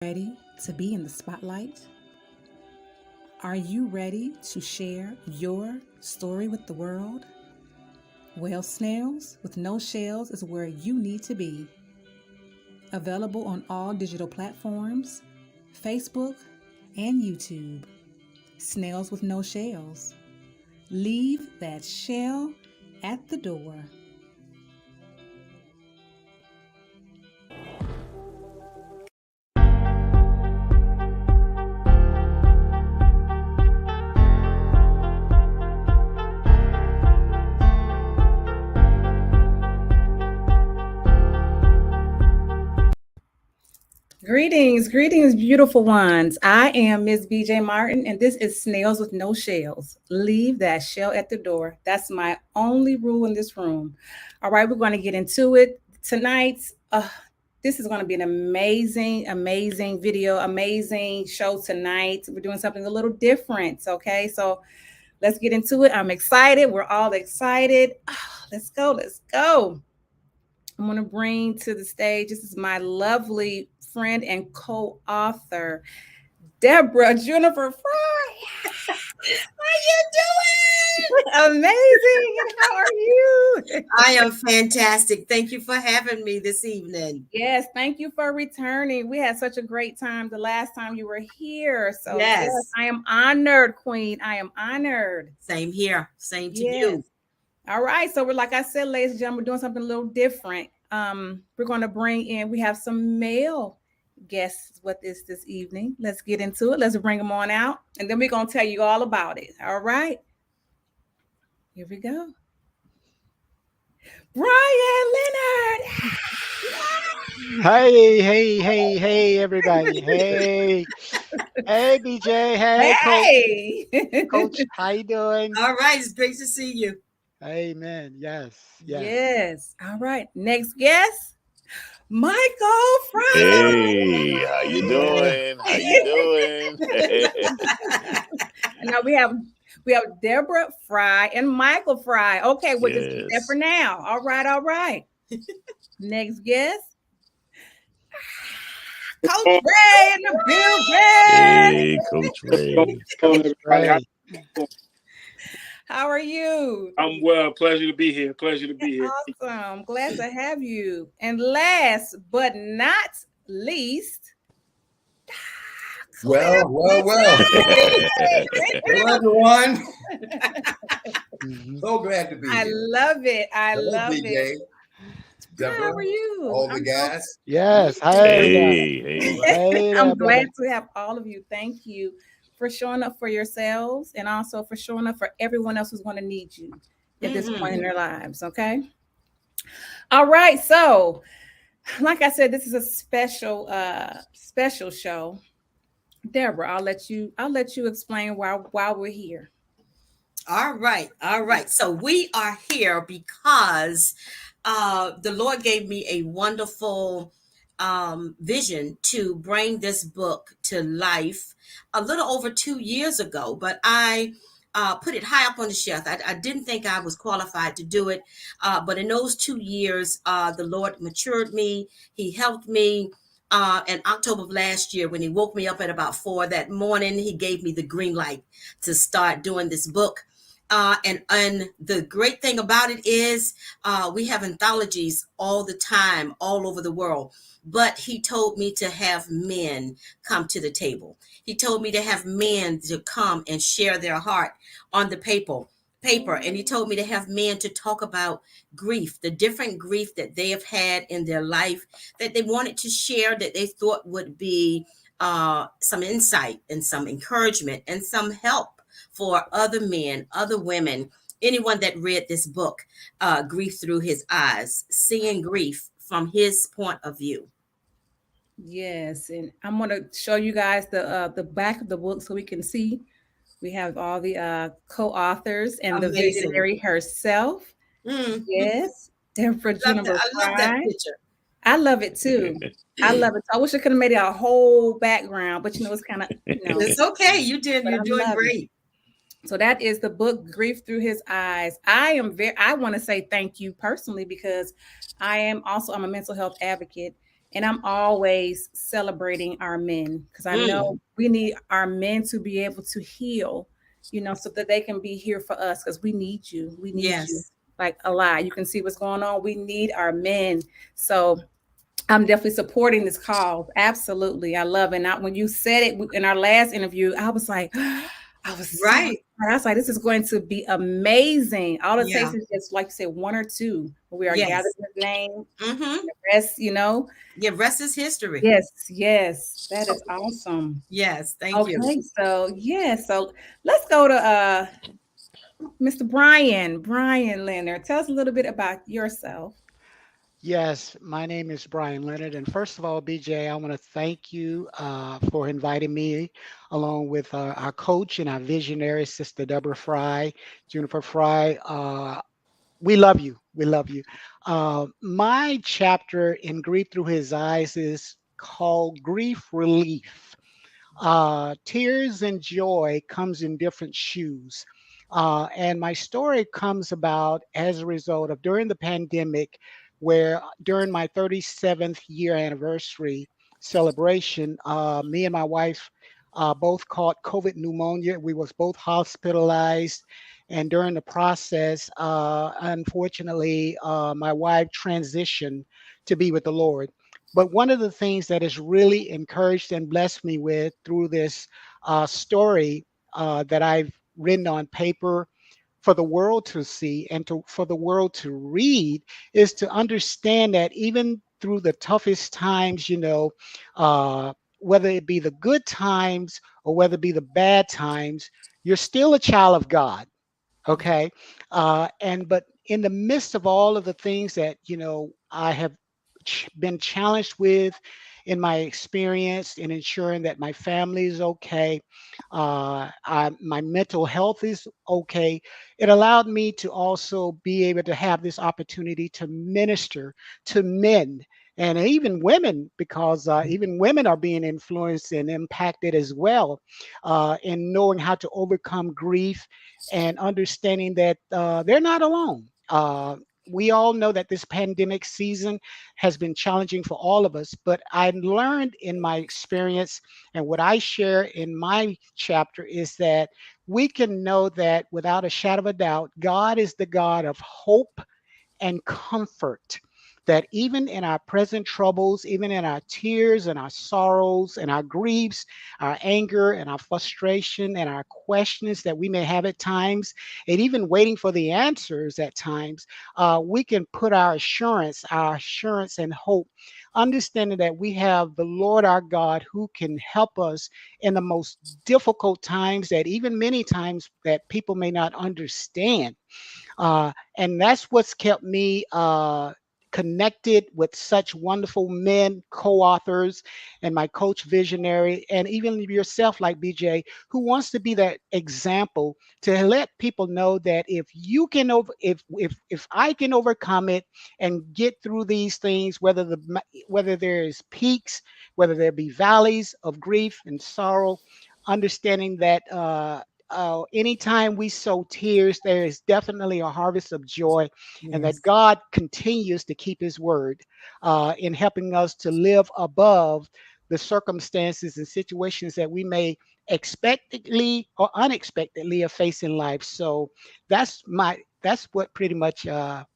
Ready to be in the spotlight? Are you ready to share your story with the world? Well, Snails with No Shells is where you need to be. Available on all digital platforms, Facebook, and YouTube. Snails with No Shells. Leave that shell at the door. Greetings, beautiful ones. I am Ms. BJ Martin, and this is Snails with No Shells. Leave that shell at the door. That's my only rule in this room. All right, we're going to get into it tonight. This is going to be an amazing video, amazing show tonight. We're doing something a little different, okay? So let's get into it. I'm excited. We're all excited. Let's go. I'm going to bring to the stage, this is my lovely friend and co-author, Deborah Jennifer Frye. How you doing? Amazing. How are you? I am fantastic. Thank you for having me this evening. Yes, thank you for returning. We had such a great time the last time you were here. So yes I am honored, Queen. I am honored. Same here. Same to you. All right. So we're, like I said, ladies and gentlemen, we're doing something a little different. We're going to bring in, we have some male guests with us this evening. Let's get into it. Let's bring them on out. And then we're going to tell you all about it. All right. Here we go. Brian Leonard. Hey, everybody. Hey, BJ. Hey, Coach. How you doing? All right. It's great to see you. Amen. Yes. All right. Next guest, Michael Frye. Hey, how you doing? Now we have Deborah Frye and Michael Frye. Okay, we'll just keep that for now. All right. Next guest, Coach Ray in the building. Hey, Coach Ray. How are you? I'm well. Pleasure to be here. Awesome. Glad to have you. And last but not least, Well. Hello, everyone. So glad to be here. I love it. Deborah, Deborah, how are you? all the guys. Yes. Hey. I'm glad to have all of you. Thank you for showing up for yourselves and also for showing up for everyone else who's going to need you at this point in their lives. Okay. All right. So, like I said, this is a special show. Deborah, I'll let you explain why we're here. All right. So we are here because the Lord gave me a wonderful vision to bring this book to life a little over 2 years ago, but I put it high up on the shelf. I didn't think I was qualified to do it, but in those 2 years, the Lord matured me. He helped me. In October of last year, when he woke me up at about 4 that morning, he gave me the green light to start doing this book. And the great thing about it is we have anthologies all the time, all over the world. But he told me to have men come to the table. He told me to have men to come and share their heart on the paper. And he told me to have men to talk about grief, the different grief that they have had in their life that they wanted to share, that they thought would be some insight and some encouragement and some help for other men, other women, anyone that read this book, Grief Through His Eyes, seeing grief from his point of view. Yes, and I'm going to show you guys the back of the book so we can see. We have all the co-authors and the visionary herself. Yes, Deborah Jennifer Frye. I love that picture. I love it too. I wish I could have made it a whole background, but it's kind of, It's okay. You did. You're doing great. So that is the book, Grief Through His Eyes. I want to say thank you personally because I'm a mental health advocate. And I'm always celebrating our men because I Mm, know we need our men to be able to heal, so that they can be here for us because we need you. We need you yes. like a lot. You can see what's going on. We need our men. So I'm definitely supporting this cause. Absolutely. I love it. When you said it in our last interview, I was like, I was so excited. Right. I was like, this is going to be amazing. All it Yeah. takes is just, like you said, one or two. We are gathered Yes. in his name. Mm-hmm. The rest. Yeah, rest is history. Yes, yes. That is awesome. Yes, thank you. Okay, so let's go to Mr. Brian Leonard. Tell us a little bit about yourself. Yes, my name is Brian Leonard. And first of all, BJ, I want to thank you for inviting me along with our coach and our visionary, Sister Deborah Frye, Juniper Frye. We love you. We love you. My chapter in Grief Through His Eyes is called Grief Relief. Tears and joy comes in different shoes. And my story comes about as a result of during the pandemic, where during my 37th year anniversary celebration, me and my wife both caught COVID pneumonia. We was both hospitalized. And during the process, unfortunately, my wife transitioned to be with the Lord. But one of the things that has really encouraged and blessed me with through this story that I've written on paper for the world to see and for the world to read is to understand that even through the toughest times, whether it be the good times or whether it be the bad times, you're still a child of God. Okay. But in the midst of all of the things that I have been challenged with in my experience in ensuring that my family is okay, my mental health is okay, it allowed me to also be able to have this opportunity to minister to men and even women, because even women are being influenced and impacted as well, in knowing how to overcome grief and understanding that they're not alone. We all know that this pandemic season has been challenging for all of us, but I learned in my experience, and what I share in my chapter is that we can know that without a shadow of a doubt, God is the God of hope and comfort. That even in our present troubles, even in our tears and our sorrows and our griefs, our anger and our frustration and our questions that we may have at times, and even waiting for the answers at times, we can put our assurance and hope, understanding that we have the Lord our God who can help us in the most difficult times, that even many times that people may not understand. And that's what's kept me connected with such wonderful men, co-authors, and my coach visionary, and even yourself, like BJ, who wants to be that example to let people know that if you can if I can overcome it and get through these things, whether there is peaks, whether there be valleys of grief and sorrow, understanding that anytime we sow tears, there is definitely a harvest of joy, and that Yes. God continues to keep His word in helping us to live above the circumstances and situations that we may expectedly or unexpectedly face in life. So that's what pretty much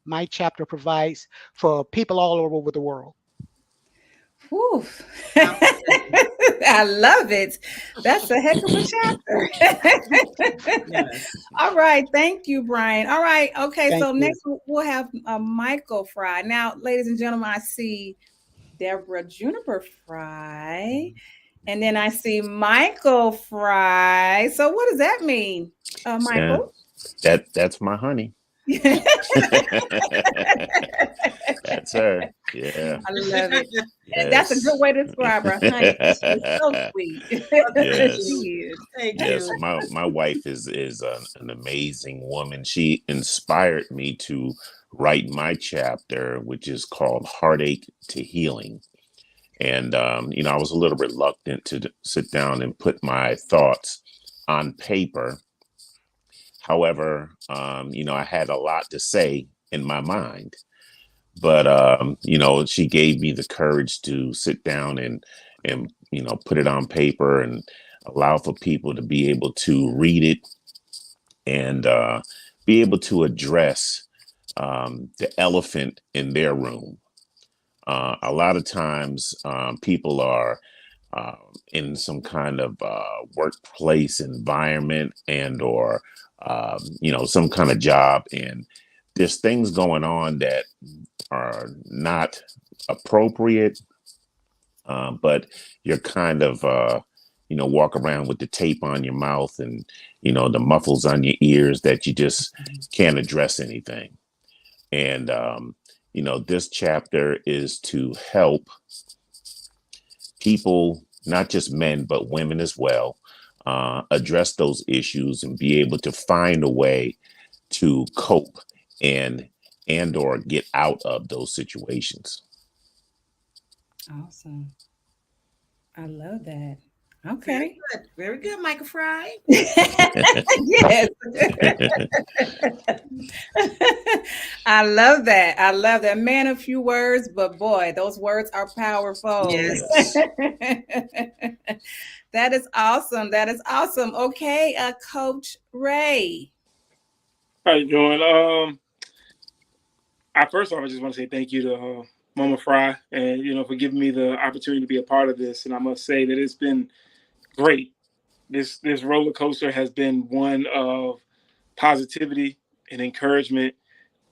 my chapter provides for people all over the world. Whew. Outstanding. I love it. That's a heck of a chapter. Yes. All right. Thank you, Brian. All right. Okay. Thank So you. next we'll have Michael Fry. Now, ladies and gentlemen, I see Deborah Juniper Fry. And then I see Michael Fry. So what does that mean, Yeah, Michael? that's my honey. That's her. Yeah. I love it. That's a good Yes. way to describe her, honey. She is so sweet. Well, thank She Yes. you. is. Thank Yes. you. My wife is an amazing woman. She inspired me to write my chapter, which is called Heartache to Healing. And I was a little reluctant to sit down and put my thoughts on paper. However, I had a lot to say in my mind. But she gave me the courage to sit down and put it on paper and allow for people to be able to read it and be able to address the elephant in their room. A lot of times people are in some kind of workplace environment and or some kind of job, and there's things going on that are not appropriate, but you're kind of walk around with the tape on your mouth and the muffles on your ears that you just can't address anything. And this chapter is to help people, not just men but women as well, address those issues and be able to find a way to cope and or get out of those situations. Awesome. I love that. Okay. Very good, Michael Frye. Yes. I love that. I love that. Man, a few words, but boy, those words are powerful. Yes. That is awesome. That is awesome. Okay, Coach Ray. How you doing? First off, I just want to say thank you to Mama Frye, and for giving me the opportunity to be a part of this. And I must say that it's been great. This roller coaster has been one of positivity and encouragement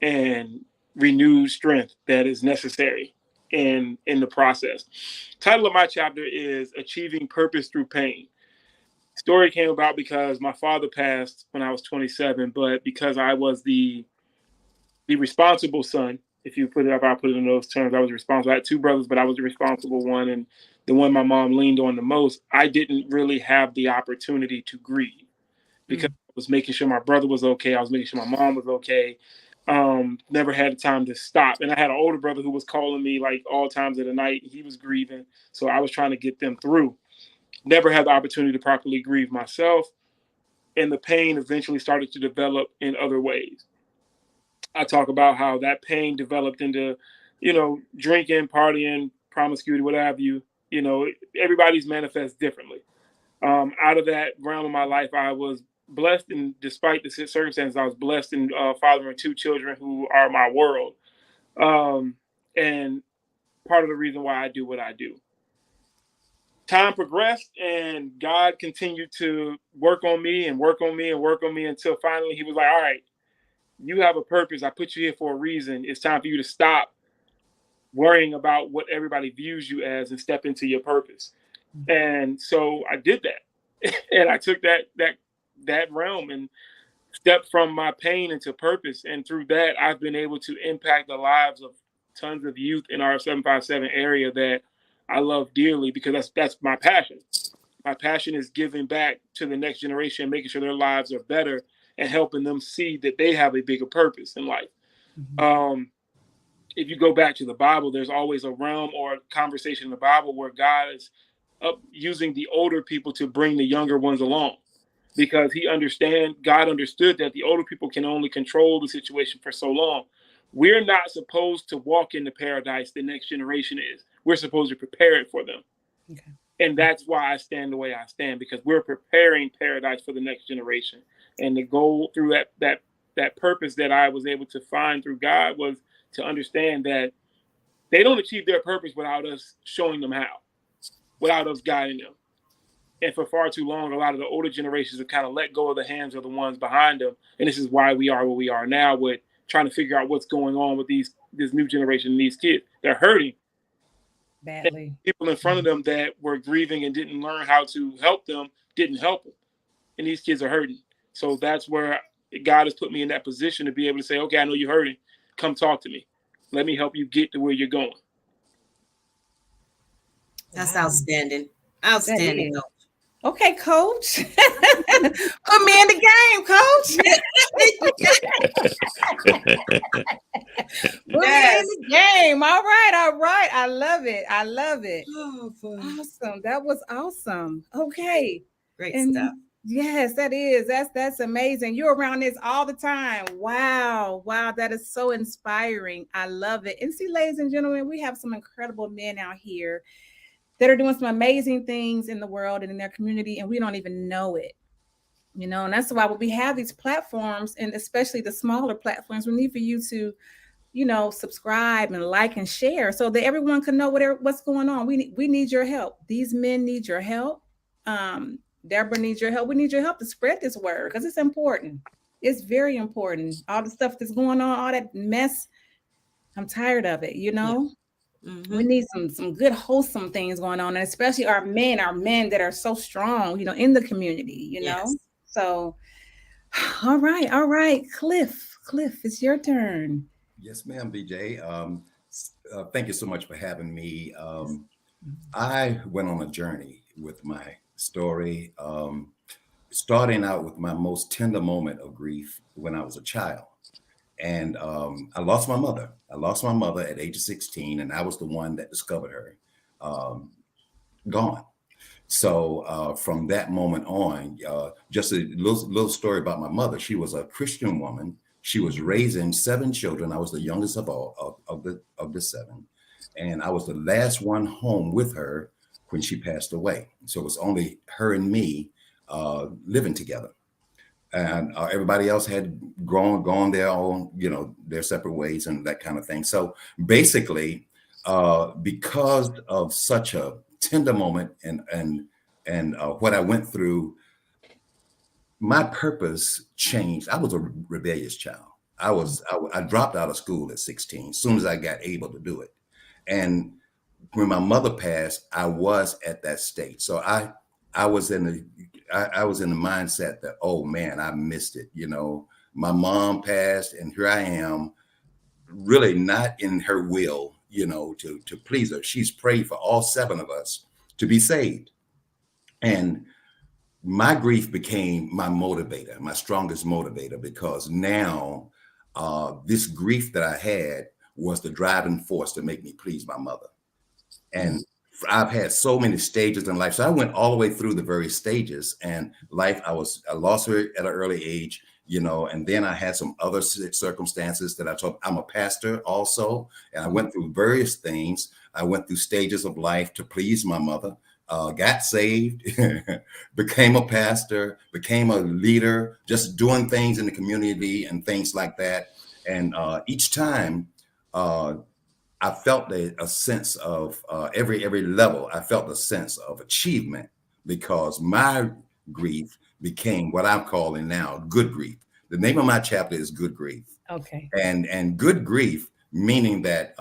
and renewed strength that is necessary in the process. Title of my chapter is Achieving Purpose Through Pain. Story came about because my father passed when I was 27, but because I was the responsible son, if you put it up, I'll put it in those terms. I was responsible. I had two brothers, but I was the responsible one, and the one my mom leaned on the most. I didn't really have the opportunity to grieve because I was making sure my brother was okay. I was making sure my mom was okay. Never had the time to stop. And I had an older brother who was calling me like all times of the night. He was grieving, so I was trying to get them through. Never had the opportunity to properly grieve myself, and the pain eventually started to develop in other ways. I talk about how that pain developed into, drinking, partying, promiscuity, what have you. Everybody's manifests differently. Out of that realm of my life, I was blessed, and despite the circumstances, I was blessed in fathering two children who are my world. And part of the reason why I do what I do. Time progressed, and God continued to work on me and work on me and work on me until finally He was like, all right, you have a purpose. I put you here for a reason. It's time for you to stop worrying about what everybody views you as and step into your purpose. And so I did that. And I took that realm and stepped from my pain into purpose. And through that, I've been able to impact the lives of tons of youth in our 757 area that I love dearly, because that's my passion. My passion is giving back to the next generation, making sure their lives are better and helping them see that they have a bigger purpose in life. If you go back to the Bible, there's always a realm or a conversation in the Bible where God is using the older people to bring the younger ones along, because God understood that the older people can only control the situation for so long. We're not supposed to walk into paradise the next generation is. We're supposed to prepare it for them. Okay. And that's why I stand the way I stand, because we're preparing paradise for the next generation. And the goal through that purpose that I was able to find through God was to understand that they don't achieve their purpose without us showing them how, without us guiding them. And for far too long, a lot of the older generations have kind of let go of the hands of the ones behind them. And this is why we are where we are now, with trying to figure out what's going on with this new generation and these kids. They're hurting badly. And people in front of them that were grieving and didn't learn how to help them didn't help them. And these kids are hurting. So that's where God has put me in that position to be able to say, okay, I know you're hurting. Come talk to me. Let me help you get to where you're going. That's outstanding. Outstanding. That okay, Coach. Put me in the game, Coach. Put me in the game. All right. I love it. Oh, awesome. That was awesome. Okay. Great stuff. Yes, that is. That's amazing. You're around this all the time. Wow. Wow. That is so inspiring. I love it. And see, ladies and gentlemen, we have some incredible men out here that are doing some amazing things in the world and in their community, and we don't even know it. And that's why when we have these platforms, and especially the smaller platforms, we need for you to, subscribe and like and share so that everyone can know what's going on. We need your help. These men need your help. Um, Deborah needs your help. We need your help to spread this word because it's important. It's very important. All the stuff that's going on, all that mess, I'm tired of it. Yeah. We Mm-hmm. need some good wholesome things going on, and especially our men that are so strong, in the community. Yes. So all right, Cliff, it's your turn. Yes, ma'am, BJ. Thank you so much for having me. I went on a journey with my story, starting out with my most tender moment of grief when I was a child. And I lost my mother. I lost my mother at age of 16, and I was the one that discovered her um, gone. So from that moment on, just a little story about my mother. She was a Christian woman. She was raising 7 children. I was the youngest of all of the 7, and I was the last one home with her when she passed away. So it was only her and me living together, and everybody else had gone their own, their separate ways and that kind of thing. So basically, because of such a tender moment and what I went through, my purpose changed. I was a rebellious child. I dropped out of school at 16 as soon as I got able to do it. And when my mother passed, I was at that state. So I was in the I was in the mindset that, oh man, I missed it. My mom passed, and here I am, really not in her will, to please her. She's prayed for all 7 of us to be saved. And my grief became my motivator, my strongest motivator, because now this grief that I had was the driving force to make me please my mother. And I've had so many stages in life. So I went all the way through the various stages and life. I lost her at an early age, and then I had some other circumstances that I told. I'm a pastor also, and I went through various things. I went through stages of life to please my mother. Got saved, became a pastor, became a leader, just doing things in the community and things like that. And each time, I felt a sense of every level. I felt a sense of achievement because my grief became what I'm calling now good grief. The name of my chapter is Good Grief, Okay. and good grief meaning that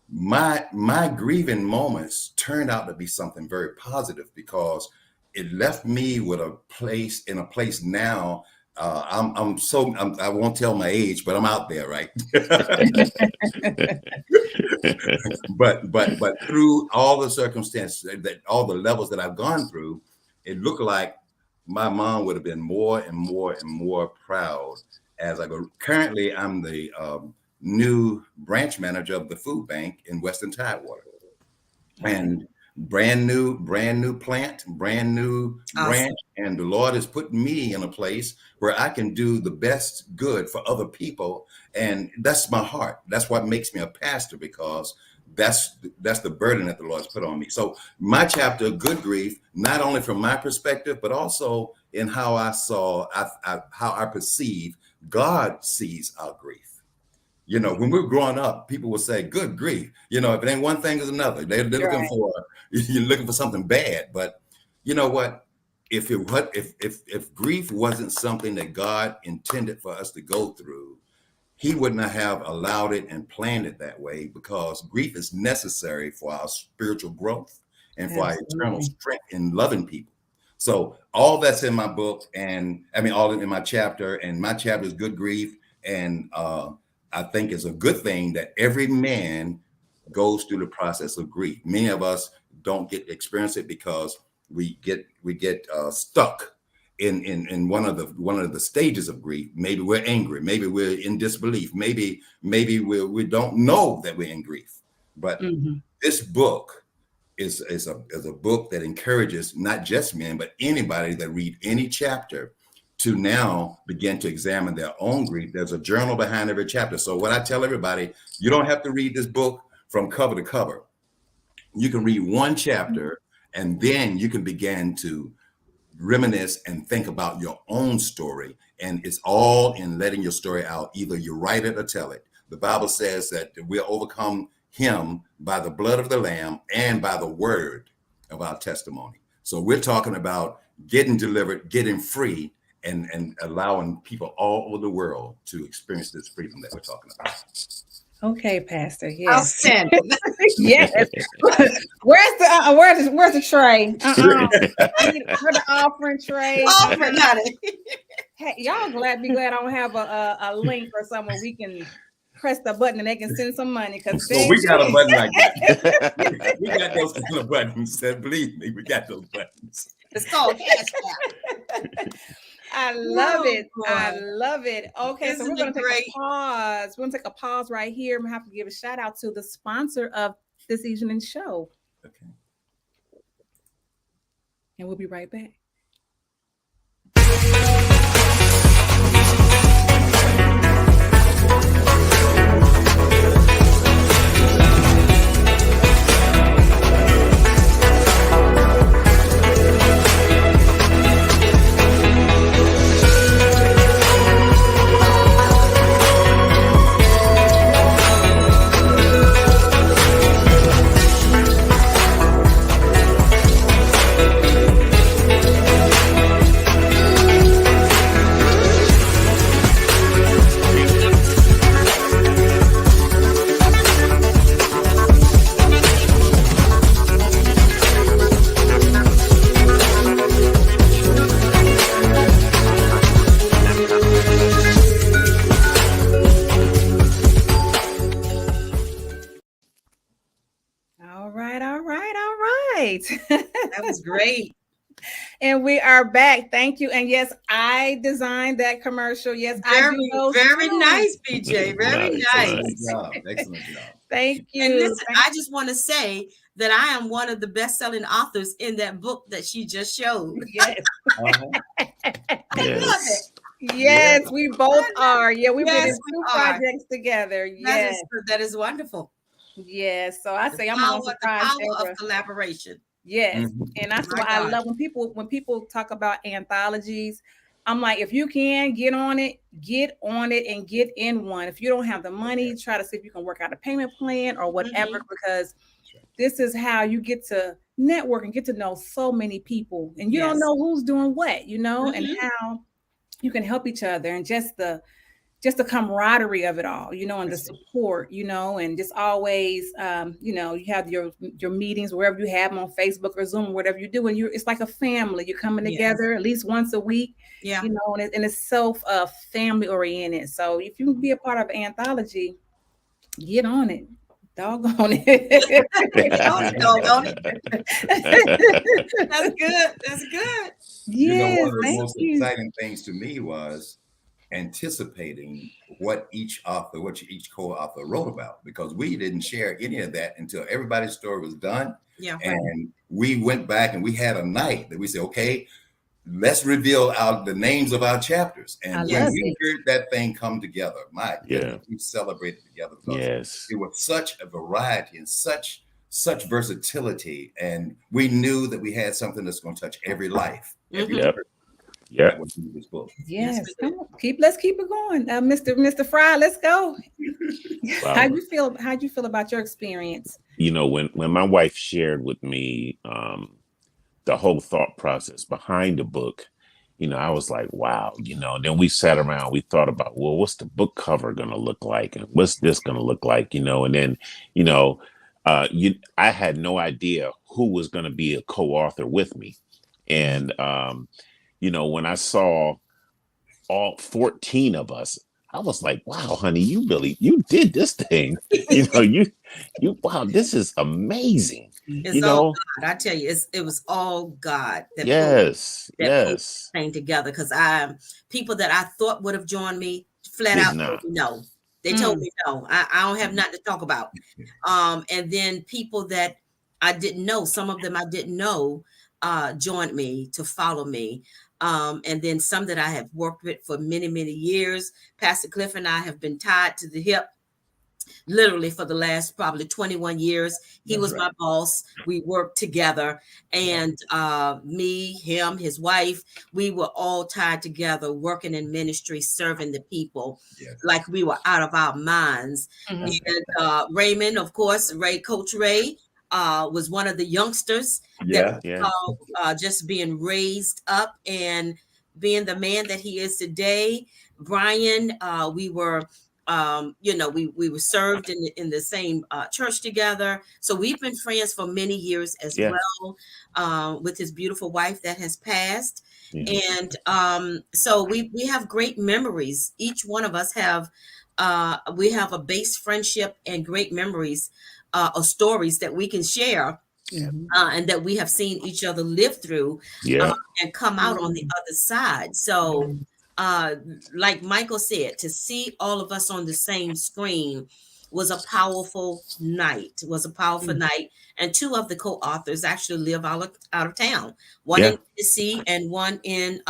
my grieving moments turned out to be something very positive because it left me with a place now. I won't tell my age, but I'm out there, right? but through all the circumstances, that all the levels that I've gone through, it looked like my mom would have been more and more and more proud as I go. Currently, I'm the new branch manager of the food bank in Western Tidewater, and brand new plant, brand new Awesome. branch. And the Lord has put me in a place where I can do the best good for other people. And that's my heart. That's what makes me a pastor, because that's the burden that the Lord's put on me. So my chapter, Good Grief, not only from my perspective, but also in how how I perceive God sees our grief. When we were growing up, people would say, "Good grief!" If it ain't one thing, is another. They're looking Right. for you're looking for something bad. But you know what? If grief wasn't something that God intended for us to go through, He would not have allowed it and planned it that way. Because grief is necessary for our spiritual growth and for our eternal Absolutely. strength in loving people. So all that's in my book, and I mean all in my chapter, and my chapter is Good Grief. And I think it's a good thing that every man goes through the process of grief. Many of us don't get to experience it because we get stuck in one of the stages of grief. Maybe we're angry, maybe we're in disbelief, maybe we don't know that we're in grief. But Mhm. this book is a book that encourages not just men, but anybody that read any chapter to now begin to examine their own grief. There's a journal behind every chapter. So what I tell everybody, you don't have to read this book from cover to cover. You can read one chapter and then you can begin to reminisce and think about your own story. And it's all in letting your story out. Either you write it or tell it. The Bible says that we'll overcome him by the blood of the Lamb and by the word of our testimony. So we're talking about getting delivered, getting free, and allowing people all over the world to experience this freedom that we're talking about. Okay, Pastor. Yes. Outstanding. Yes. Where's the tray? Where's the offering tray? Offering, honey. Hey, y'all be glad I don't have a link or somewhere we can press the button and they can send some money. Because So we got a button like that. We got those kind of buttons. Believe me, we got those buttons. It's called Cash App. I love it. boy. I love it. Okay, so Isn't we're going it to take great? a pause. We're going to take a pause right here. I'm going to have to give a shout out to the sponsor of this evening's show. Okay. And we'll be right back. That was great. And we are back. Thank you. And yes, I designed that commercial. Yes, I do those very too. nice, BJ. Very nice. Excellent job. Excellent job. Thank you. And listen, I just want to say that I am one of the best-selling authors in that book that she just showed. Yes. Uh-huh. I love it. Yes, we both are. Yeah, we've been in Yes, two we are. projects together. Yes. That is wonderful. Yes. So I say I'm Power- going to the surprise power Deborah. of collaboration. Yes. Mhm. And that's My why I God. love when people talk about anthologies. I'm like, if you can get on it and get in one. If you don't have the money, try to see if you can work out a payment plan or whatever, because this is how you get to network and get to know so many people. And you don't Yes. know who's doing what, you know, and Mhm. how you can help each other, and just the camaraderie of it all, you know, and the support, you know, and just always, you know, you have your meetings wherever you have them, on Facebook or Zoom, whatever you do, and it's like a family. You're coming together at least once a week, Yeah. you know, and it's family oriented. So if you can be a part of an anthology, get on it. Doggone it. Doggone That's good. That's good. Yes, One of the thank most you. exciting things to me was anticipating what each co-author wrote about, because we didn't share any of that until everybody's story was done. Yeah. And we went back and we had a night that we said, okay, let's reveal the names of our chapters. I And when love we heard that thing come together, my goodness, we celebrated together, because Yes. it was such a variety and such versatility. And we knew that we had something that's going to touch every life. Every Yep. person Yep. that would do this book. Yes, Yes, we come on. Let's keep it going. Mr. Frye, let's go. Wow. How'd you feel about your experience? You know, when my wife shared with me the whole thought process behind the book, you know, I was like, wow, you know. And then we sat around, we thought about, well, what's the book cover going to look like? And what's this going to look like? You know, and then, you know, I had no idea who was going to be a co-author with me. And, you know, when I saw all 14 of us, I was like, wow, honey, you did this thing. You know, wow, this is amazing. It's You all know, God. I tell you, it was all God that yes, pulled yes. this thing together. Because people that I thought would have joined me flat Did out not. told me no. They told me no. I don't have nothing to talk about. And then people that I didn't know. Some of them I didn't know joined me to follow me. And then some that I have worked with for many, many years. Pastor Cliff and I have been tied to the hip literally for the last probably 21 years. He was my boss. We worked together, and me, him, his wife, we were all tied together, working in ministry, serving the people like we were out of our minds. Mhm. And Raymond, of course, Coach Ray, was one of the youngsters that Yeah. just being raised up and being the man that he is today. Brian, we were we were served in the same church together. So we've been friends for many years as Yeah. well, with his beautiful wife that has passed. Yeah. And so we have great memories. Each one of us we have a base friendship and great memories of stories that we can share. Mhm. And that we have seen each other live through Yeah. and come out on the other side. So like Michael said, to see all of us on the same screen was a powerful night. And two of the co-authors actually live out of town. One Yeah. in Tennessee and one in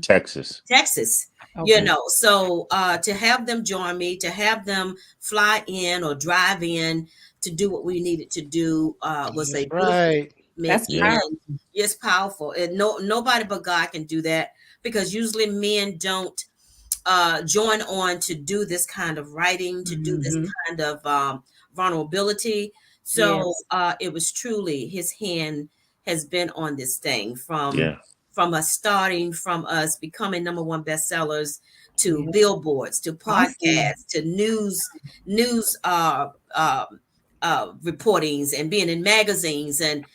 Texas. Texas. Okay. So to have them join me, to have them fly in or drive in to do what we needed to do was a beautiful Right. That's commitment. powerful. It's powerful. And nobody but God can do that, because usually men don't join on to do this kind of writing, to do this kind of vulnerability. So Yes. it was truly his hand has been on this thing Yeah. from us starting, from us becoming #1 bestsellers, to Yeah. billboards, to Awesome. podcasts, to news reportings, and being in magazines, and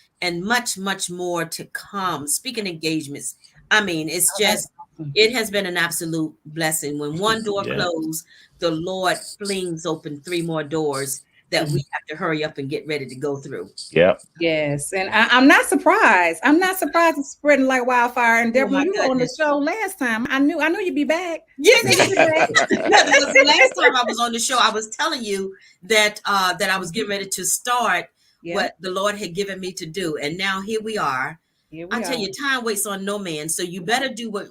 much, much more to come. Speaking engagements. I mean, it's Oh, that's just, awesome. it has been an absolute blessing. When one door Yeah. closed, the Lord flings open 3 more doors that we have to hurry up and get ready to go through. Yeah. Yes, and I'm not surprised. I'm not surprised it's spreading like wildfire. And Oh Deborah, my you were on the goodness. show last time. I knew you'd be back. Yeah, I said, "You be back." because the last time I was on the show, I was telling you that that I was getting ready to start Yeah, what the Lord had given me to do, and now here we are. here I we tell are. you, time waits on no man. So you better do what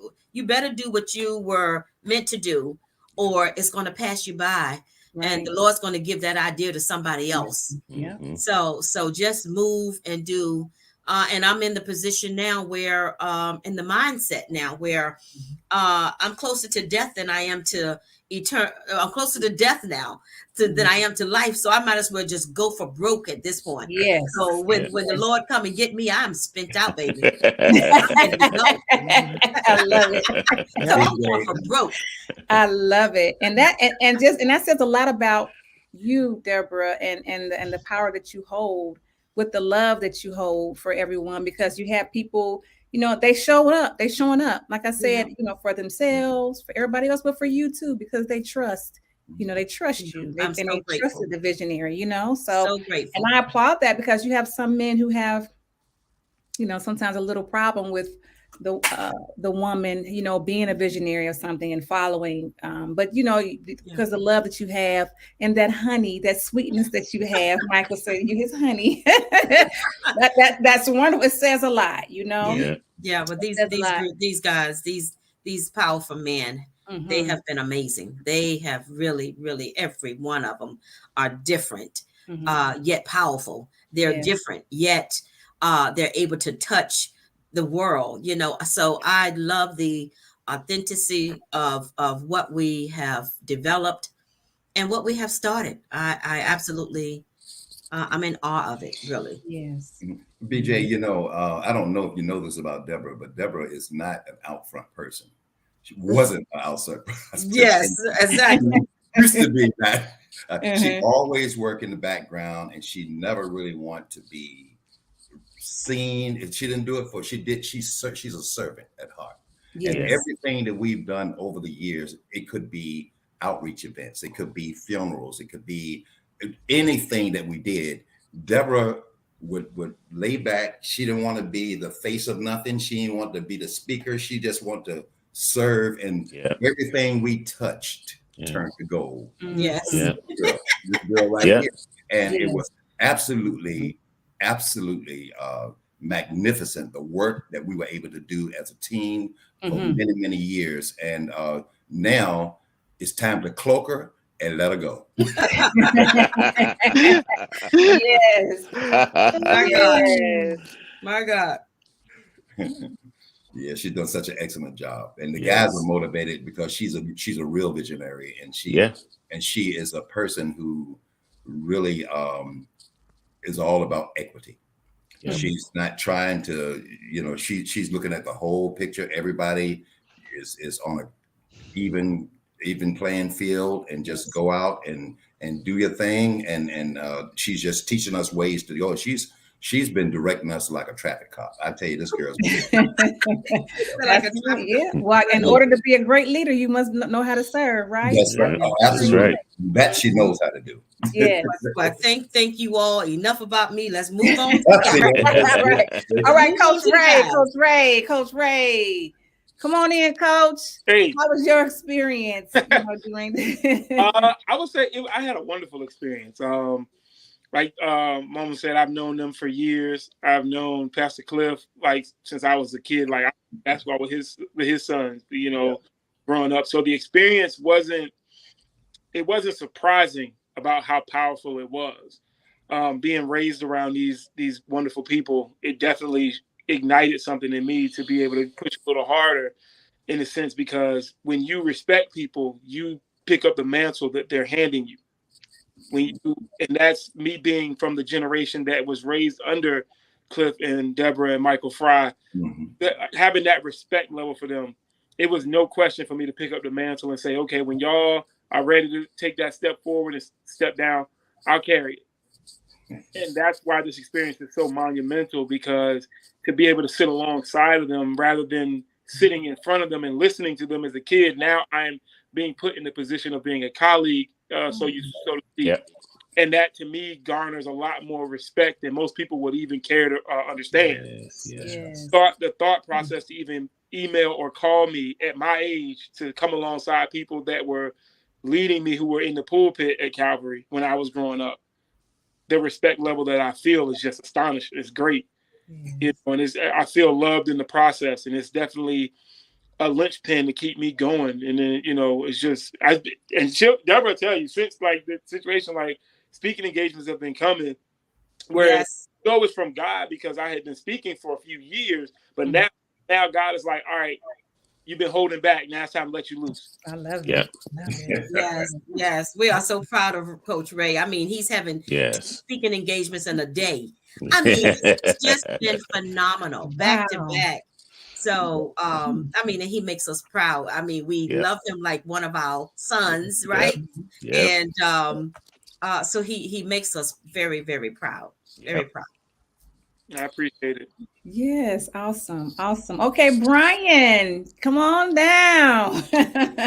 you were meant to do, or it's going to pass you by, and Right. the Lord's going to give that idea to somebody else. Yeah. Mhm. So just move and do. And I'm in the position now where, in the mindset now where I'm closer to death than I am to I'm closer to death now than I am to life. So I might as well just go for broke at this point. Yes. So when Yeah. when the Lord come and get me, I'm spent out, baby. I love it. So I'm going for broke. I love it. And that says a lot about you, Deborah, and the power that you hold, with the love that you hold for everyone, because you have people, they showing up, like I said, for themselves, for everybody else, but for you too, because they trust you. They I'm so they grateful. trusted the visionary, so So grateful. and I applaud that, because you have some men who have, sometimes a little problem with the woman, being a visionary or something and following. But because the love that you have and that honey, that sweetness that you have, Michael said you his honey. that's wonderful. It says a lot, Yeah. Yeah, but It says a lot. these guys, these powerful men, they Mhm. have been amazing. They have really, really, every one of them are different, Mhm. yet powerful. They're Yeah. different, yet they're able to touch the world. So I love the authenticity of what we have developed and what we have started. I absolutely, I'm in awe of it, really. Yes. BJ, I don't know if you know this about Deborah, but Deborah is not an out front person. She wasn't an outside person. Yes, exactly. Used to be that. She Mhm. always worked in the background, and she never really wanted to be seen. And she didn't do it for. She did. She's a servant at heart. And Yes. everything that we've done over the years, it could be outreach events, it could be funerals, it could be anything that we did. Deborah would lay back. She didn't want to be the face of nothing. She didn't want to be the speaker. She just wanted to serve, and Yeah. everything we touched Yeah. turned to gold. Yes. Yeah. This girl right Yeah. here. And it Yes. was absolutely absolutely magnificent, the work that we were able to do as a team for Mhm. many, many years. And now it's time to cloak her and let her go. Yes. My gosh. Yes. My God. Yeah, she's done such an excellent job, and the guys are Yes. motivated because she's a real visionary, Yeah. and she is a person who really is all about equity. Yeah. She's not trying to, she's looking at the whole picture. Everybody is on a even even playing field, and just Yes. go out and do your thing. And she's just teaching us ways to go. She's been directing us like a traffic cop. I tell you, this girl's Like That's a right. traffic. Yeah. Well, in order to be a great leader, you must know how to serve, right? that's right. Yeah. Oh, That's absolutely. right. That she knows how to do. Yes. Well, thank you all. Enough about me. Let's move on to See, God. All right. All Let's right, move on Coach to the Ray, guys. Coach Ray, Coach Ray. Come on in, Coach. Hey, How was your experience, doing this? I would say I had a wonderful experience. Like Mama said, I've known them for years. I've known Pastor Cliff like since I was a kid. Like that's why with his sons, growing up. So the experience wasn't surprising about how powerful it was. Being raised around these wonderful people, it definitely ignited something in me to be able to push a little harder in a sense, because when you respect people, you pick up the mantle that they're handing you. And that's me being from the generation that was raised under Cliff and Deborah and Michael Frye, Mhm. having that respect level for them. It was no question for me to pick up the mantle and say, okay, when y'all are ready to take that step forward and step down, I'll carry it. And that's why this experience is so monumental, because to be able to sit alongside of them rather than sitting in front of them and listening to them as a kid, now I'm being put in the position of being a colleague, so to speak. Yeah. And that to me garners a lot more respect than most people would even care to understand. Yes. Yes. Yes. The thought process to even email or call me at my age to come alongside people that were leading me, who were in the pulpit at Calvary when I was growing up, the respect level that I feel is just astonishing. It's great, Yes. and I feel loved in the process, and it's definitely a linchpin to keep me going. And then it's just Deborah will tell you, since like the situation, like speaking engagements have been coming, where Yes. it was from God, because I had been speaking for a few years, but Mhm. now God is like, all right, you've been holding back. Now it's time to let you loose. I love Yeah. it. Love it. Yes. Yes. We are so proud of Coach Ray. I mean, he's having Yes. speaking engagements in a day. I mean, it's just been phenomenal, back to Wow. back. So, I mean, and he makes us proud. I mean, we Yep. love him like one of our sons, Yep. right? Yep. And so he makes us very, very proud, very Yep. proud. I appreciate it. Yes, awesome, awesome. Okay, Brian, come on down.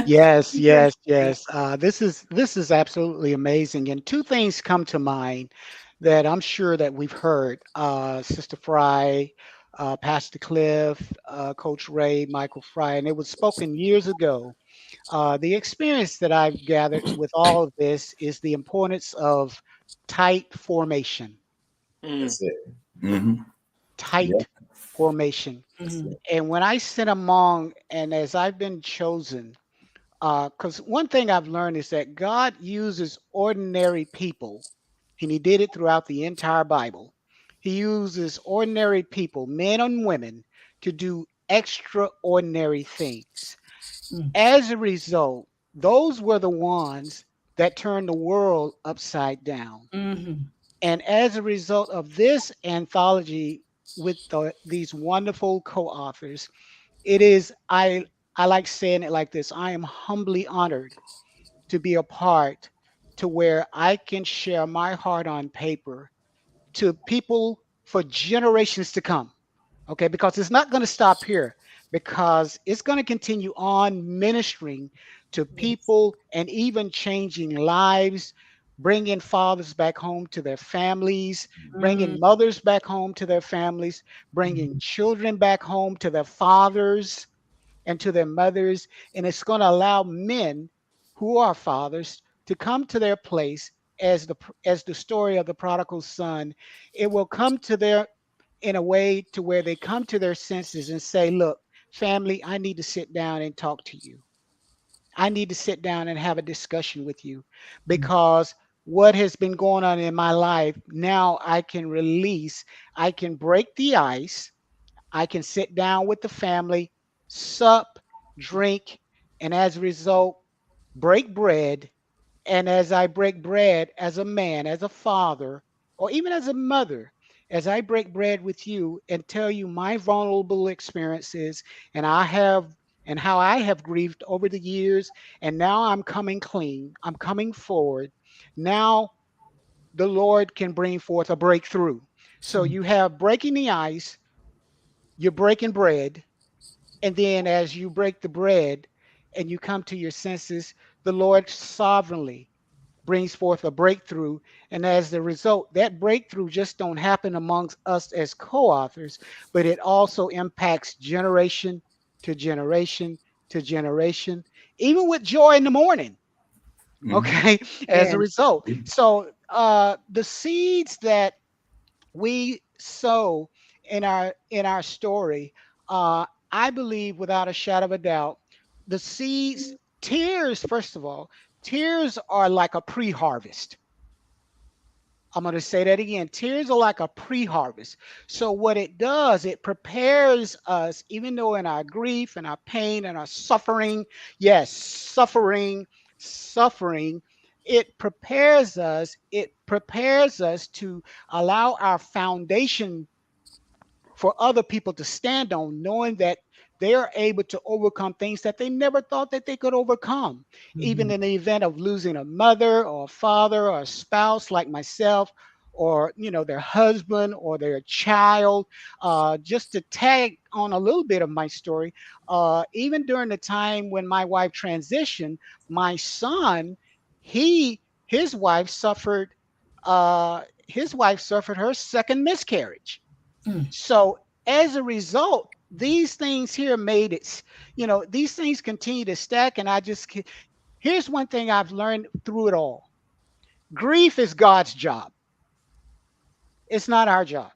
Yes, yes, yes. This is absolutely amazing, and two things come to mind that I'm sure that we've heard. Sister Fry, Pastor Cliff, Coach Ray, Michael Fry, and it was spoken years ago. The experience that I've gathered with all of this is the importance of tight formation. Mm. That's it. Hmm. Yeah. Tight formation. That's Mhm. it. And when I sit among, and as I've been chosen, because one thing I've learned is that God uses ordinary people, and He did it throughout the entire Bible. He uses ordinary people, men and women, to do extraordinary things. Mm. As a result, those were the ones that turned the world upside down. Mhm. And as a result of this anthology with these wonderful co-authors, it is I like saying it like this. I am humbly honored to be a part to where I can share my heart on paper to people for generations to come. Okay, because it's not going to stop here, because it's going to continue on ministering to Yes. people and even changing lives, bringing fathers back home to their families, Mm. bringing mothers back home to their families, bringing children back home to their fathers and to their mothers. And it's going to allow men who are fathers to come to their place as the story of the prodigal son, it will come to their in a way to where they come to their senses and say, look, family, I need to sit down and talk to you. I need to sit down and have a discussion with you, because what has been going on in my life, now I can release, I can break the ice, I can sit down with the family, sup, drink, and as a result, break bread. And as I break bread as a man, as a father, or even as a mother, as I break bread with you and tell you my vulnerable experiences and I have and how I have grieved over the years, and now I'm coming clean, I'm coming forward. Now the Lord can bring forth a breakthrough. So you have breaking the ice, you're breaking bread, and then as you break the bread and you come to your senses, the Lord sovereignly brings forth a breakthrough. And as the result, that breakthrough just don't happen amongst us as co-authors, but it also impacts generation to generation to generation, even with joy in the morning. Mhm. Okay, as a Yes. result. So the seeds that we sow in our story, I believe without a shadow of a doubt, the seeds, tears, first of all, tears are like a pre-harvest. I'm going to say that again. Tears are like a pre-harvest. So what it does, it prepares us, even though in our grief and our pain and our suffering, yes, suffering, it prepares us to allow our foundation for other people to stand on, knowing that they are able to overcome things that they never thought that they could overcome. Even Mhm. in the event of losing a mother or a father or a spouse like myself, or their husband or their child. Just to tag on a little bit of my story, even during the time when my wife transitioned, my son, he his wife suffered her second miscarriage. Mm. So as a result, these things here made it, these things continue to stack. And here's one thing I've learned through it all: grief is God's job, it's not our job.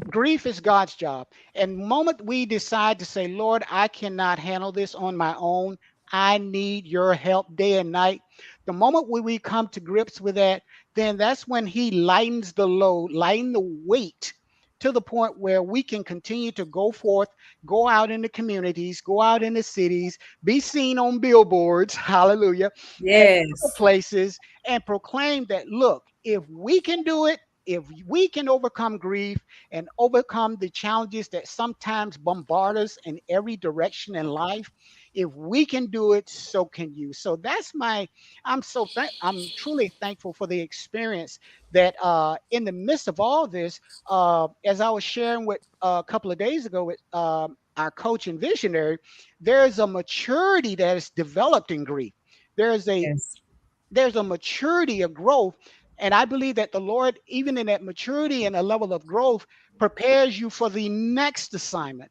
Grief is God's job. And the moment we decide to say, Lord, I cannot handle this on my own, I need your help day and night. The moment when we come to grips with that, then that's when He lightens the load, lighten the weight to the point where we can continue to go forth, go out in the communities, go out in the cities, be seen on billboards, hallelujah, and other Yes. places, and proclaim that, look, if we can do it, if we can overcome grief and overcome the challenges that sometimes bombard us in every direction in life, if we can do it, so can you. So that's my I'm truly thankful for the experience that in the midst of all this, as I was sharing with a couple of days ago with our coach and visionary, there's a maturity that is developed in grief. There's a Yes. there's a maturity of growth. And I believe that the Lord, even in that maturity and a level of growth, prepares you for the next assignment,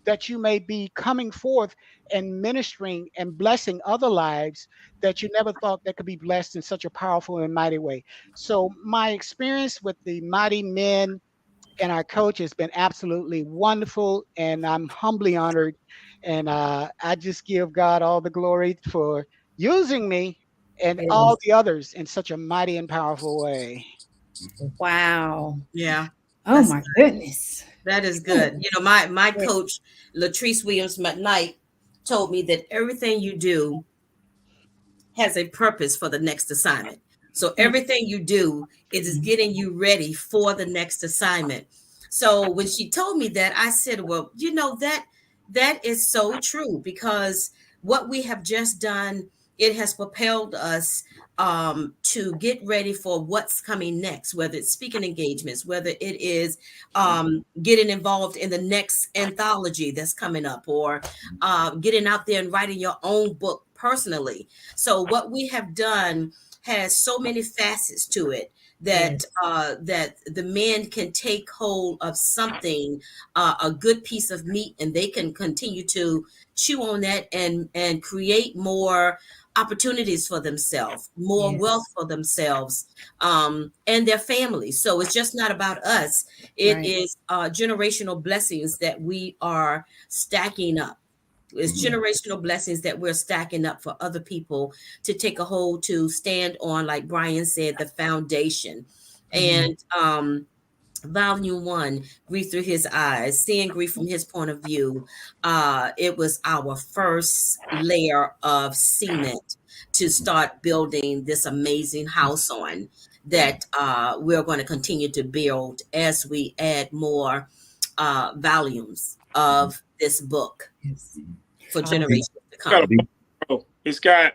that you may be coming forth and ministering and blessing other lives that you never thought that could be blessed in such a powerful and mighty way. So my experience with the mighty men and our coach has been absolutely wonderful, and I'm humbly honored. And I just give God all the glory for using me and all Yes. the others in such a mighty and powerful way. Wow. Yeah, Oh that's my goodness. that is good. Ooh. My Yeah. coach Latrice Williams McKnight told me that everything you do has a purpose for the next assignment. So Mm. everything you do, it is getting you ready for the next assignment. So when she told me that, I said, well, that is so true, because what we have just done, it has propelled us to get ready for what's coming next, whether it's speaking engagements, whether it is getting involved in the next anthology that's coming up, or getting out there and writing your own book personally. So what we have done has so many facets to it that Yes. that the men can take hold of something, a good piece of meat, and they can continue to chew on that and create more opportunities for themselves, more Yes. wealth for themselves, and their families. So it's just not about us. It Right. is generational blessings that we are stacking up. It's Mhm. generational blessings that we're stacking up for other people to take a hold to stand on, like Brian said, the foundation. Mhm. And volume one, grief through his eyes, seeing grief from his point of view. It was our first layer of cement to start building this amazing house on that we're going to continue to build as we add more volumes Mhm. of this book Yes. Mhm. for Awesome. generations to Got come. a oh, it's got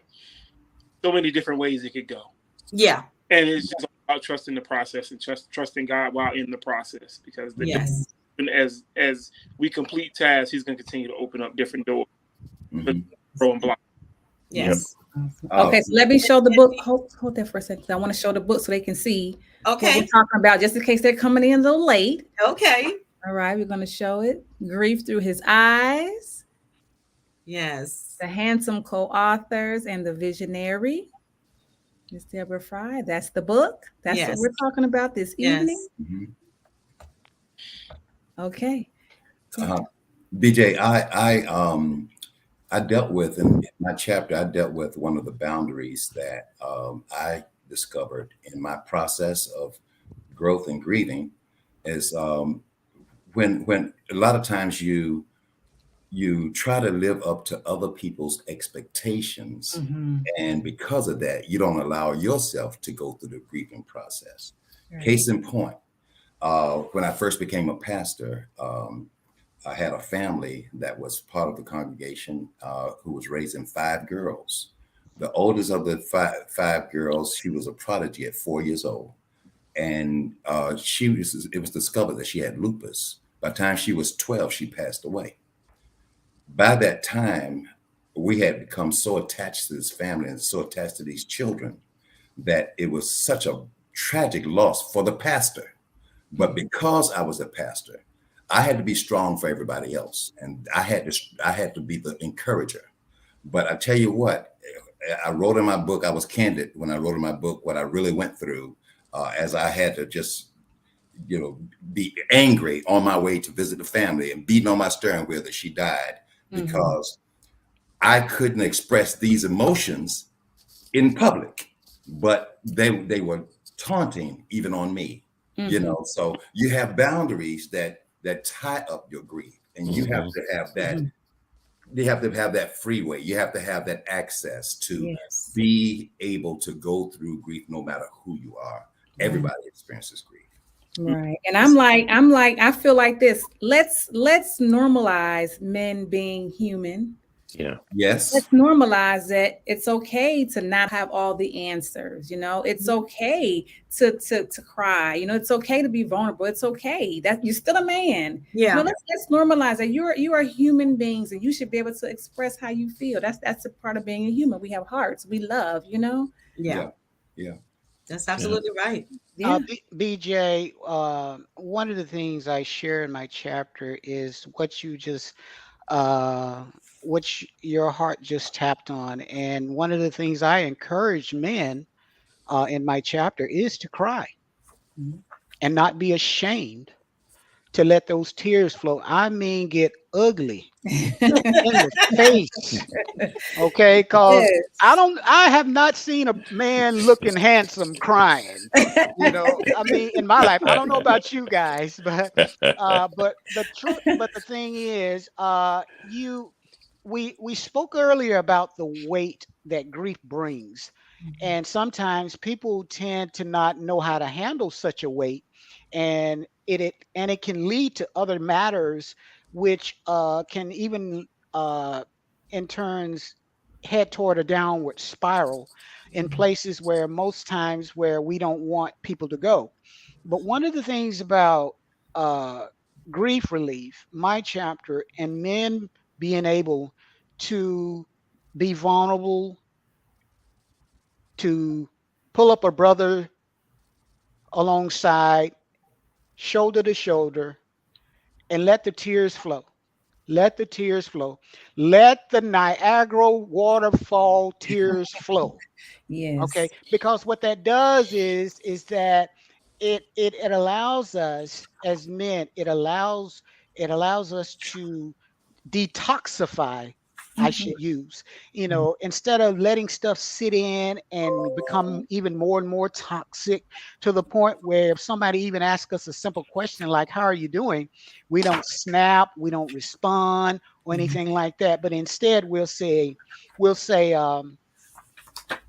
so many different ways it could go, Yeah. and it's just about trusting the process and trusting God while in the process, because the door, Yes. as we complete tasks, He's going to continue to open up different doors, but Mhm. throw and block. Yep. Yes. Awesome. Uh, Okay, so let me show the book. Hold that for a second. I want to show the book so they can see what we're Okay. talking about, just in case they're coming in a little late. Okay. All right, we're going to show it. Grief through his eyes, Yes. the handsome co-authors, and the visionary. Miss Deborah Frye. That's the book. That's what Yes. we're talking about this evening. Yes. mhm. Okay. uh, BJ, I dealt with in my chapter. I dealt with one of the boundaries that I discovered in my process of growth and grieving is when a lot of times you try to live up to other people's expectations, Mm-hmm. and because of that, you don't allow yourself to go through the grieving process. Right. Case in point, when I first became a pastor, I had a family that was part of the congregation who was raising five girls. The oldest of the five girls, she was a prodigy at 4 years old, and it was discovered that she had lupus. By the time she was 12, she passed away. By that time, we had become so attached to this family and so attached to these children that it was such a tragic loss for the pastor. But because I was a pastor, I had to be strong for everybody else, and I had to be the encourager. But I tell you what, I wrote in my book. I was candid when I wrote in my book what I really went through, as I had to just be angry on my way to visit the family and beating on my steering wheel that she died Mm-hmm. because I couldn't express these emotions in public, but they were taunting even on me. Mm-hmm. So you have boundaries that tie up your grief, and you have Hmm. to have that. Mm-hmm. You have to have that freeway. You have to have that access to Yes. be able to go through grief, no matter who you are. Right. Everybody experiences grief. Right. And I'm like, I feel like this. Let's normalize men being human. Yeah. Yes. Let's normalize that it's okay to not have all the answers. It's okay to cry. It's okay to be vulnerable. It's okay that you're still a man. Yeah. Let's normalize that you are human beings and you should be able to express how you feel. That's a part of being a human. We have hearts. We love. Yeah. Yeah. Yeah. That's Yeah. absolutely right. Yeah. BJ, one of the things I share in my chapter is what you just, uh, your heart just tapped on. And one of the things I encourage men in my chapter is to cry Mhm. and not be ashamed to let those tears flow. I mean, get ugly in the face. Okay, because Yes. I have not seen a man looking handsome crying. I mean, in my life, I don't know about you guys, but the thing is, we spoke earlier about the weight that grief brings, and sometimes people tend to not know how to handle such a weight, and it can lead to other matters, which can even in turns head toward a downward spiral in places where most times where we don't want people to go. But one of the things about uh, grief relief, my chapter, and men being able to be vulnerable, to pull up a brother alongside, shoulder to shoulder, and let the tears flow. Let the tears flow. Let the Niagara waterfall tears flow. Okay, Yes. because what that does is that it allows us as men, it allows us to detoxify, I Mhm. should use, instead of letting stuff sit in and become Mhm. even more and more toxic, to the point where if somebody even asks us a simple question like, how are you doing? We don't snap, we don't respond or anything like that. But instead we'll say,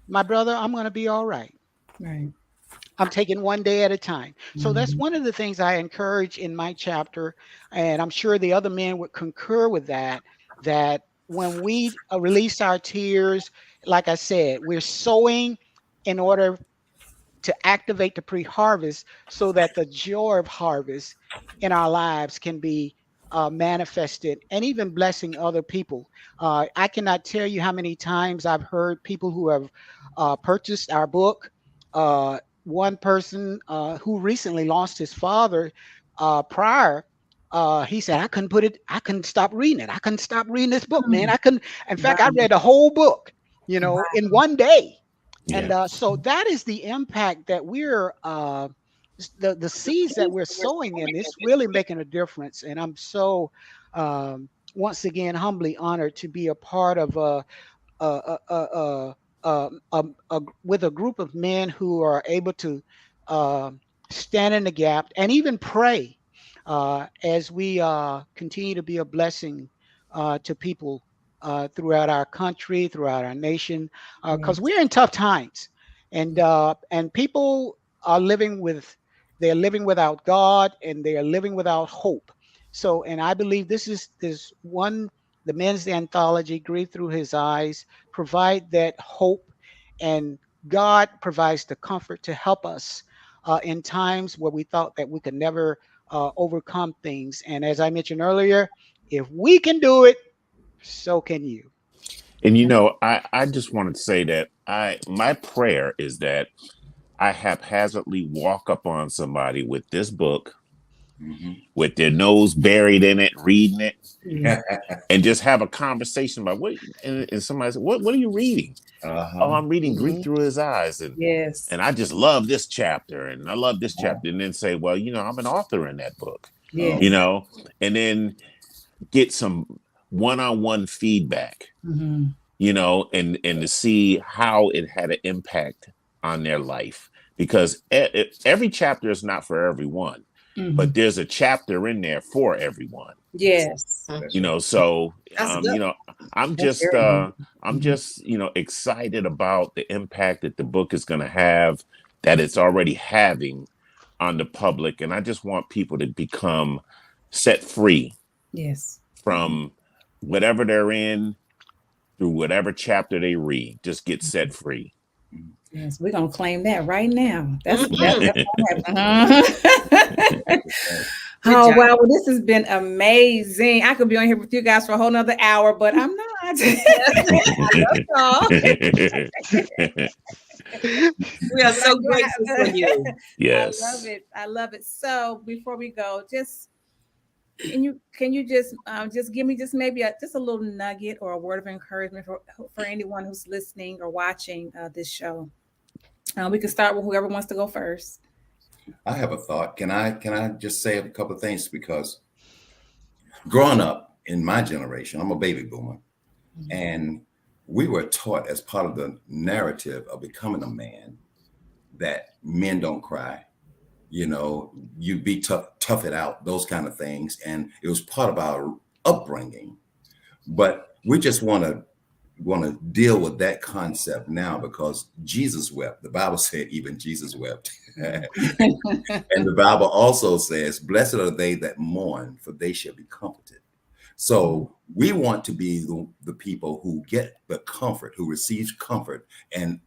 my brother, I'm going to be all right. Right. I'm taking one day at a time. So that's Mhm. one of the things I encourage in my chapter. And I'm sure the other men would concur with that, that when we release our tears, like I said, we're sowing in order to activate the pre-harvest so that the joy of harvest in our lives can be manifested and even blessing other people. I cannot tell you how many times I've heard people who have purchased our book. One person who recently lost his father prior, he said, I couldn't stop reading it. I couldn't stop reading this book, man. Mm. I couldn't, in fact, I Wow. read the whole book, in one day. And Yeah. so that is the impact that we're the seeds that we're sowing in. It's really making a difference. And I'm so once again humbly honored to be a part of uh, uh, uh, with a group of men who are able to uh, stand in the gap and even pray as we continue to be a blessing to people throughout our country, throughout our nation, because Yes. we're in tough times, and people are they're living without God, and they are living without hope. So, and I believe this one, the men's anthology, Grief Through His Eyes, provide that hope, and God provides the comfort to help us in times where we thought that we could never overcome things. And as I mentioned earlier, if we can do it, so can you. And I just wanted to say that my prayer is that I haphazardly walk up on somebody with this book, Mhm. with their nose buried in it, reading it, Yeah. and just have a conversation about what. And somebody said, "What are you reading?" Oh, Uh-huh. I'm reading Grief Hmm. Through His Eyes, Yes. and I just love this chapter, and I love this Uh-huh. chapter, and then say, well, I'm an author in that book, Oh, you Yes. know, and then get some one-on-one feedback, Mhm. and to see how it had an impact on their life, because every chapter is not for everyone, but Mhm. there's a chapter in there for everyone. Yes. that's right. So That's good. I'm That's just very good. Mhm. excited about the impact that the book is going to have, that it's already having on the public, and I just want people to become set free Yes. from whatever they're in, through whatever chapter they read. Just get set free. Mhm. Yes. We're gonna claim that right now. Mhm. That's gonna happen. Uh-huh. Good Oh job. wow, well, this has been amazing. I could be on here with you guys for a whole nother hour, but I'm not. So, we are But so grateful for you. I love Yes. it. I love it. So before we go, just can you just give me just maybe just a little nugget or a word of encouragement for anyone who's listening or watching this show. We can start with whoever wants to go first. I have a thought. Can I just say a couple of things? Because growing up in my generation, I'm a baby boomer, Mhm. and we were taught as part of the narrative of becoming a man that men don't cry. You be tough it out, those kind of things. And it was part of our upbringing. But we just want to deal with that concept now, because Jesus wept. The Bible said even Jesus wept. And the Bible also says, blessed are they that mourn, for they shall be comforted. So we want to be the people who get the comfort, who receives comfort. And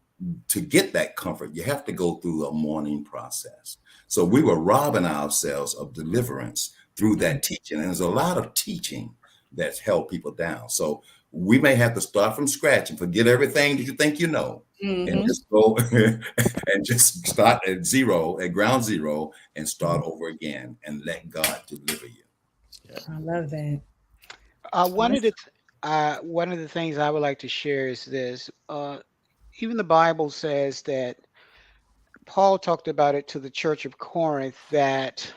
to get that comfort, you have to go through a mourning process. So we were robbing ourselves of deliverance through that teaching. And there's a lot of teaching that's held people down. So we may have to start from scratch and forget everything that you think you know, and Mhm. just go and just start at zero, at ground zero, and start over again and let God deliver you. Yeah. I love that. One of the one of the things I would like to share is this. Even the Bible says that Paul talked about it to the church of Corinth that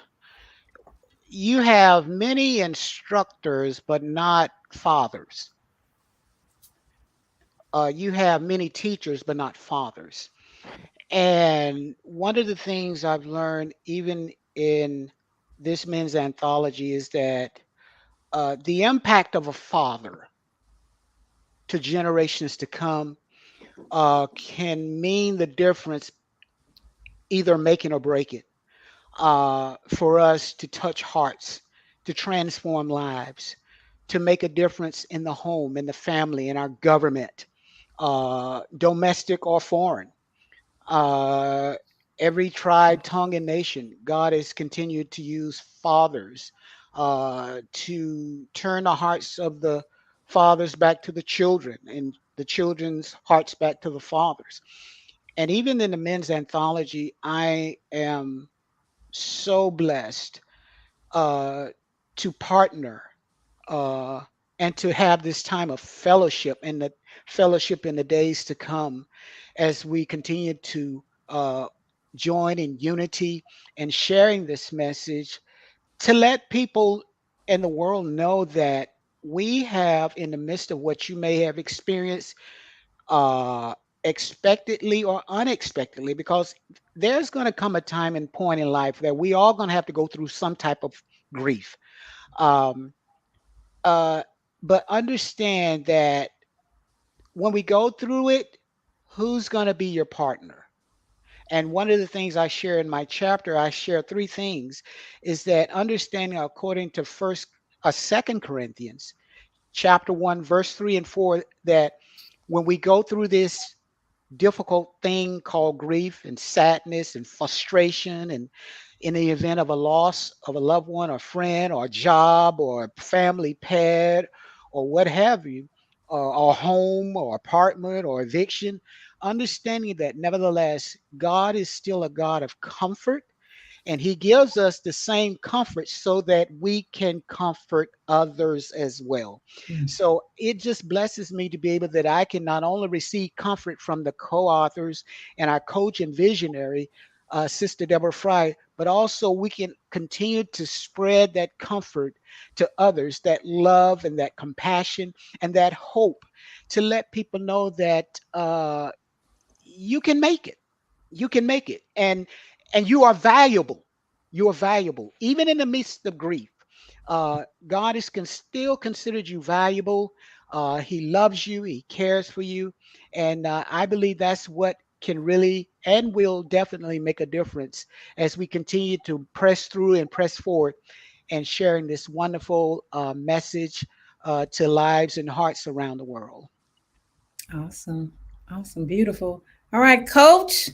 you have many instructors, but not fathers. You have many teachers, but not fathers. And one of the things I've learned, even in this men's anthology, is that the impact of a father to generations to come can mean the difference, either making or breaking, for us to touch hearts, to transform lives, to make a difference in the home, in the family, in our government, domestic or foreign. Uh, every tribe, tongue, and nation, God has continued to use fathers to turn the hearts of the fathers back to the children and the children's hearts back to the fathers. And even in the men's anthology, I am so blessed uh, to partner uh, and to have this time of fellowship and the fellowship in the days to come as we continue to join in unity and sharing this message to let people in the world know that we have, in the midst of what you may have experienced, uh, expectedly or unexpectedly, because there's going to come a time and point in life that we all going to have to go through some type of grief. Um, uh, but understand that when we go through it, who's going to be your partner? And one of the things I share in my chapter, I share three things, is that understanding according to Second Corinthians, chapter 1, verse 3 and 4, that when we go through this difficult thing called grief and sadness and frustration, and in the event of a loss of a loved one or friend or a job or a family pet or what have you, or home or apartment or eviction, understanding that nevertheless God is still a God of comfort, and he gives us the same comfort so that we can comfort others as well. Mm. So it just blesses me to be able that I can not only receive comfort from the co-authors and our coach and visionary, Sister Deborah Frye, but also we can continue to spread that comfort to others, that love and that compassion and that hope, to let people know that you can make it. You can make it. And you are valuable. You are valuable even in the midst of grief. God is still considered you valuable. He loves you, he cares for you, and I believe that's what can really and will definitely make a difference as we continue to press through and press forward and sharing this wonderful message to lives and hearts around the world. Awesome. Awesome. Beautiful. All right, coach.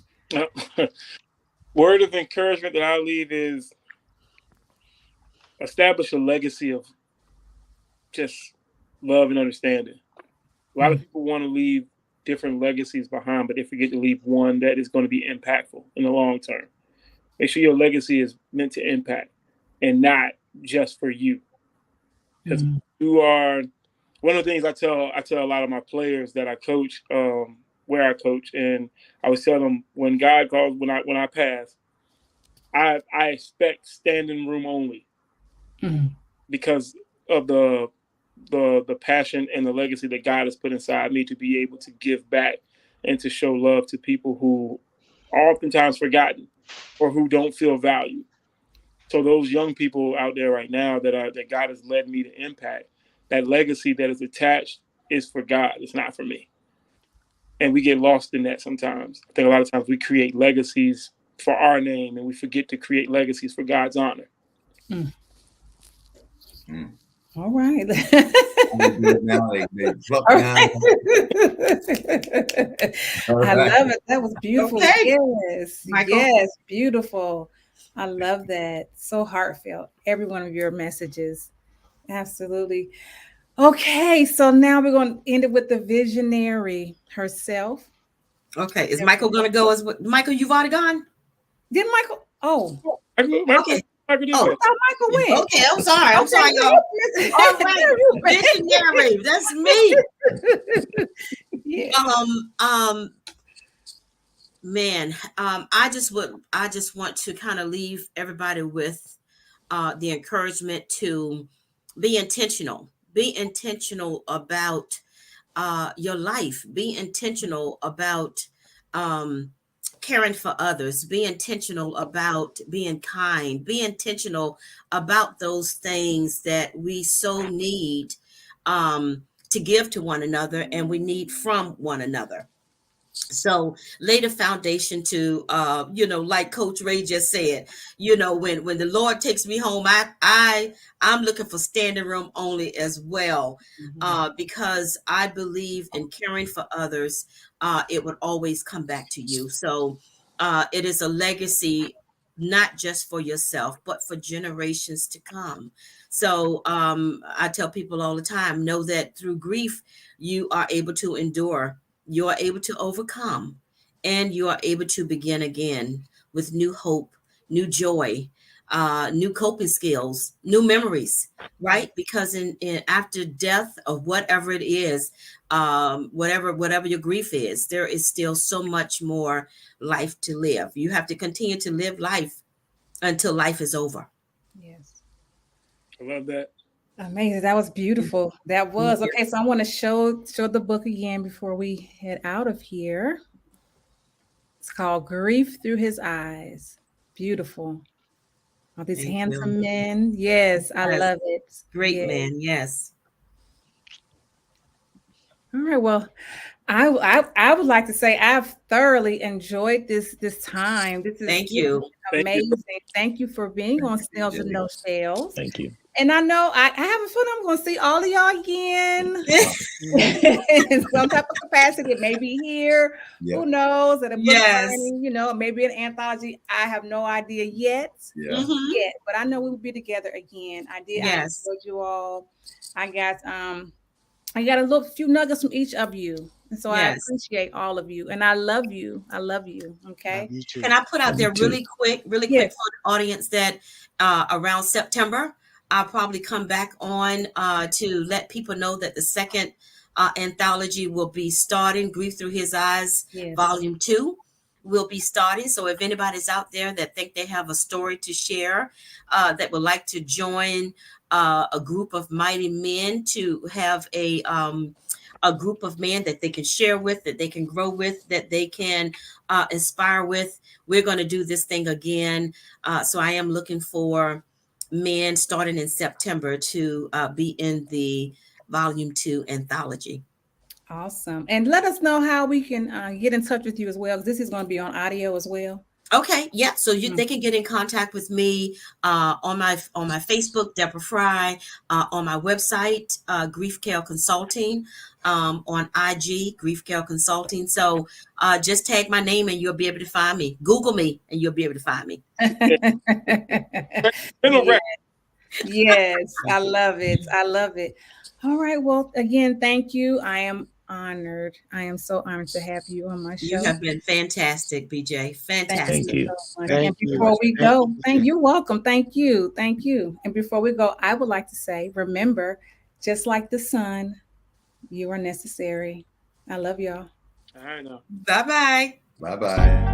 Word of encouragement that I leave is establish a legacy of just love and understanding. A lot of Mm. people want to leave different legacies behind, but they forget to leave one that is going to be impactful in the long term. Make sure your legacy is meant to impact and not just for you. Because Mm. you are one of the things I tell a lot of my players that I coach, where I coach, and I always tell them when God calls, when I pass, I expect standing room only Mm. because of the passion and the legacy that God has put inside me to be able to give back and to show love to people who are oftentimes forgotten or who don't feel valued. So those young people out there right now that God has led me to impact, that legacy that is attached is for God. It's not for me. And we get lost in that sometimes. I think a lot of times we create legacies for our name and we forget to create legacies for God's honor. Mm. Mm. All right. They do it now. They pluck All down. right. All I right. love it. That was beautiful. Okay, Yes. Michael. Yes. Beautiful. I love that. So heartfelt. Every one of your messages. Absolutely. Okay. So now we're going to end it with the visionary herself. Okay, is Michael going to go as well? Michael, you've already gone? Did Michael? Oh, Michael, Okay. Michael did Oh, win. Michael went. okay. I'm sorry. I'm sorry, y'all. All right, visionary. That's me. Yeah. Man, I just want to kind of leave everybody with the encouragement to be intentional. Be intentional about your life. Be intentional about um, caring for others. Be intentional about being kind. Be intentional about those things that we so need to give to one another and we need from one another. So lay the foundation to like Coach Ray just said, when the Lord takes me home, I'm looking for standing room only as well, because I believe in caring for others. It would always come back to you. So it is a legacy, not just for yourself but for generations to come. So I tell people all the time, know that through grief you are able to endure, you are able to overcome, and you are able to begin again with new hope, new joy, new coping skills, new memories, right? Because in after death of whatever it is, whatever your grief is, there is still so much more life to live. You have to continue to live life until life is over. Yes. I love that. Amazing. That was beautiful. That was Yeah. okay. So I want to show the book again before we head out of here. It's called Grief Through His Eyes. Beautiful. All these Thank handsome you. men. Yes, I Yes. love it. Great Yeah. man. Yes. All right. Well, I would like to say I've thoroughly enjoyed this time. This Thank has you. been Thank you. amazing. Thank you for being on Snails with BJ. No Shells. Thank you. And I know I have a feeling I'm going to see all of y'all again in some type of capacity. It may be here. Yeah. Who knows? At a book Yes. signing, maybe an anthology. I have no idea yet. Yeah. Mhm. But I know we will be together again. I did. I Yes. enjoyed you all. I got a little few nuggets from each of you. And so I Yes. appreciate all of you. And I love you. I love you. Okay. Love you too. Can I put out Me there too. really quick for Yes. the audience that around September, I'll probably come back on to let people know that the second anthology will be starting. Grief Through His Eyes, Yes. Volume 2 will be starting. So if anybody's out there that think they have a story to share, that would like to join a group of mighty men to have a group of men that they can share with, that they can grow with, that they can inspire with. We're going to do this thing again. So I am looking for men starting in September to be in the Volume 2 anthology. Awesome. And let us know how we can get in touch with you as well, because this is going to be on audio as well. Okay, yeah. So they can get in contact with me on my Facebook, Deborah Frye, on my website, Grief Care Consulting, on IG, Grief Care Consulting. So just tag my name and you'll be able to find me. Google me and you'll be able to find me. Yes. Yes, I love it. I love it. All right. Well, again, thank you. I am honored. I am so honored to have you on my You show. have been fantastic, BJ. Thank Fantastic. Thank you. so much. Thank And you. before we Thank go, you. you're welcome. Thank you. Thank you. And before we go, I would like to say, remember, just like the sun, you are necessary. I love y'all. All right now. Bye-bye. Bye-bye.